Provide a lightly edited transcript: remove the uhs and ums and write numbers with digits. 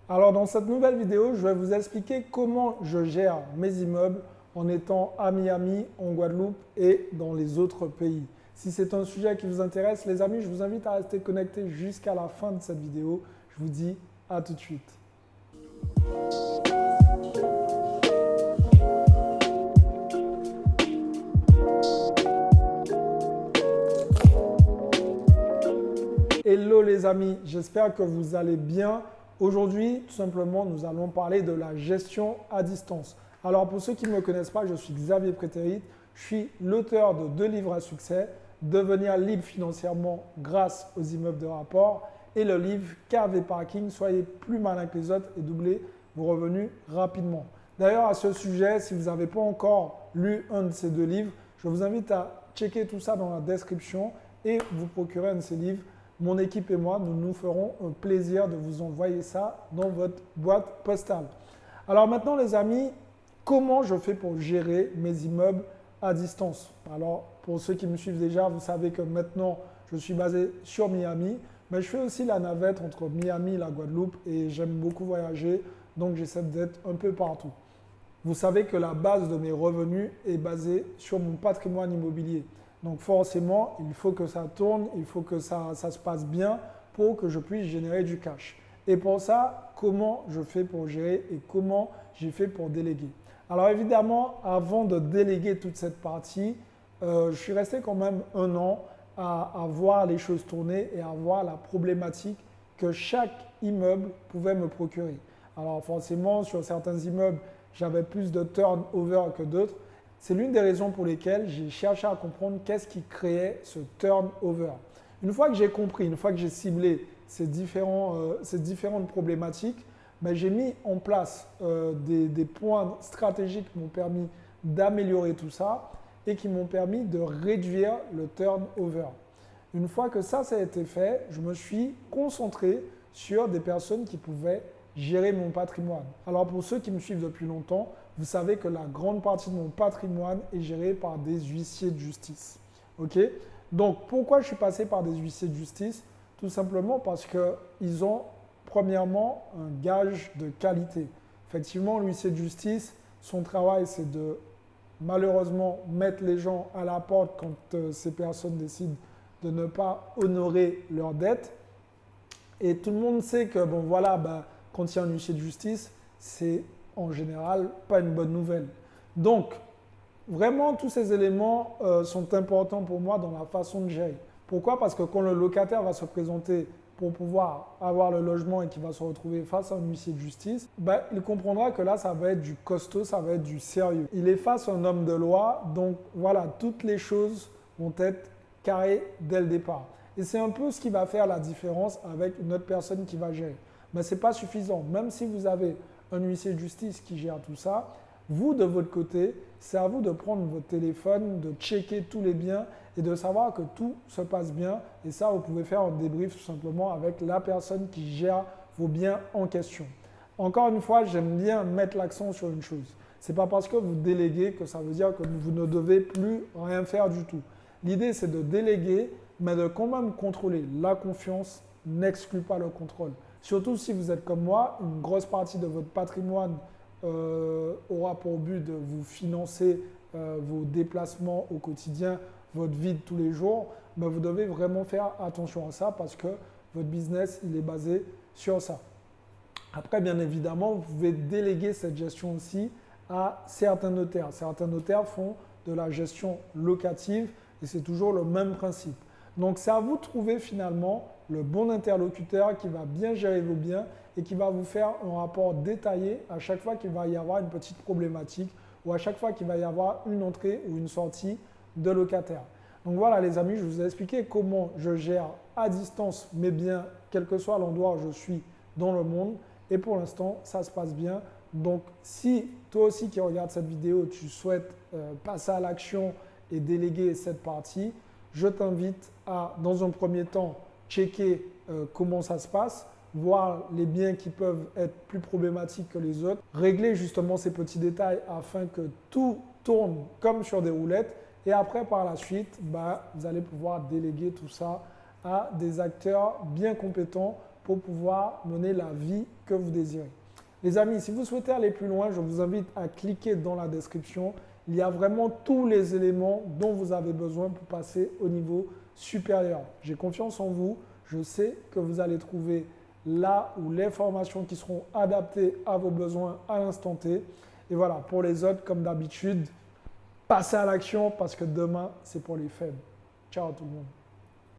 Alors dans cette nouvelle vidéo, je vais vous expliquer comment je gère mes immeubles en étant à Miami, en Guadeloupe et dans les autres pays. Si c'est un sujet qui vous intéresse, les amis, je vous invite à rester connectés jusqu'à la fin de cette vidéo. Je vous dis à tout de suite. Hello les amis, j'espère que vous allez bien. Aujourd'hui, tout simplement, nous allons parler de la gestion à distance. Alors pour ceux qui ne me connaissent pas, je suis Xavier Prétérit, je suis l'auteur de 2 livres à succès, Devenir libre financièrement grâce aux immeubles de rapport et le livre KV Parking, soyez plus malin que les autres et doublez vos revenus rapidement. D'ailleurs, à ce sujet, si vous n'avez pas encore lu un de ces 2 livres, je vous invite à checker tout ça dans la description et vous procurer un de ces livres. Mon équipe et moi, nous nous ferons un plaisir de vous envoyer ça dans votre boîte postale. Alors maintenant les amis, comment je fais pour gérer mes immeubles à distance? Alors pour ceux qui me suivent déjà, vous savez que maintenant je suis basé sur Miami, mais je fais aussi la navette entre Miami et la Guadeloupe et j'aime beaucoup voyager, donc j'essaie d'être un peu partout. Vous savez que la base de mes revenus est basée sur mon patrimoine immobilier. Donc forcément, il faut que ça tourne, il faut que ça se passe bien pour que je puisse générer du cash. Et pour ça, comment je fais pour gérer et comment j'ai fait pour déléguer? Alors évidemment, avant de déléguer toute cette partie, je suis resté quand même un an à voir les choses tourner et à voir la problématique que chaque immeuble pouvait me procurer. Alors forcément, sur certains immeubles, j'avais plus de turnover que d'autres. C'est l'une des raisons pour lesquelles j'ai cherché à comprendre qu'est-ce qui créait ce turnover. Une fois que j'ai compris, une fois que j'ai ciblé ces différentes problématiques, j'ai mis en place des points stratégiques qui m'ont permis d'améliorer tout ça et qui m'ont permis de réduire le turnover. Une fois que ça a été fait, je me suis concentré sur des personnes qui pouvaient gérer mon patrimoine. Alors pour ceux qui me suivent depuis longtemps, vous savez que la grande partie de mon patrimoine est gérée par des huissiers de justice. Ok? Donc pourquoi je suis passé par des huissiers de justice? Tout simplement parce qu'ils ont premièrement un gage de qualité. Effectivement, l'huissier de justice, son travail c'est de malheureusement mettre les gens à la porte quand ces personnes décident de ne pas honorer leurs dettes. Et tout le monde sait que bon voilà, quand il y a un huissier de justice, c'est en général pas une bonne nouvelle. Donc, vraiment, tous ces éléments sont importants pour moi dans la façon de gérer. Pourquoi? Parce que quand le locataire va se présenter pour pouvoir avoir le logement et qu'il va se retrouver face à un huissier de justice, il comprendra que là, ça va être du costaud, ça va être du sérieux. Il est face à un homme de loi, donc voilà, toutes les choses vont être carrées dès le départ. Et c'est un peu ce qui va faire la différence avec une autre personne qui va gérer. Mais ce n'est pas suffisant. Même si vous avez un huissier de justice qui gère tout ça, vous, de votre côté, c'est à vous de prendre votre téléphone, de checker tous les biens et de savoir que tout se passe bien. Et ça, vous pouvez faire un débrief tout simplement avec la personne qui gère vos biens en question. Encore une fois, j'aime bien mettre l'accent sur une chose. Ce n'est pas parce que vous déléguez que ça veut dire que vous ne devez plus rien faire du tout. L'idée, c'est de déléguer, mais de quand même contrôler. La confiance n'exclut pas le contrôle. Surtout si vous êtes comme moi, une grosse partie de votre patrimoine aura pour but de vous financer vos déplacements au quotidien, votre vie de tous les jours, vous devez vraiment faire attention à ça parce que votre business, il est basé sur ça. Après, bien évidemment, vous pouvez déléguer cette gestion aussi à certains notaires. Certains notaires font de la gestion locative et c'est toujours le même principe. Donc, c'est à vous de trouver finalement le bon interlocuteur qui va bien gérer vos biens et qui va vous faire un rapport détaillé à chaque fois qu'il va y avoir une petite problématique ou à chaque fois qu'il va y avoir une entrée ou une sortie de locataire. Donc voilà les amis, je vous ai expliqué comment je gère à distance mes biens, quel que soit l'endroit où je suis dans le monde. Et pour l'instant, ça se passe bien. Donc si toi aussi qui regardes cette vidéo, tu souhaites passer à l'action et déléguer cette partie, je t'invite à, dans un premier temps, checker comment ça se passe, voir les biens qui peuvent être plus problématiques que les autres, régler justement ces petits détails afin que tout tourne comme sur des roulettes et après par la suite, vous allez pouvoir déléguer tout ça à des acteurs bien compétents pour pouvoir mener la vie que vous désirez. Les amis, si vous souhaitez aller plus loin, je vous invite à cliquer dans la description. Il y a vraiment tous les éléments dont vous avez besoin pour passer au niveau supérieur. J'ai confiance en vous. Je sais que vous allez trouver là où les formations qui seront adaptées à vos besoins à l'instant T. Et voilà, pour les autres, comme d'habitude, passez à l'action parce que demain, c'est pour les faibles. Ciao tout le monde.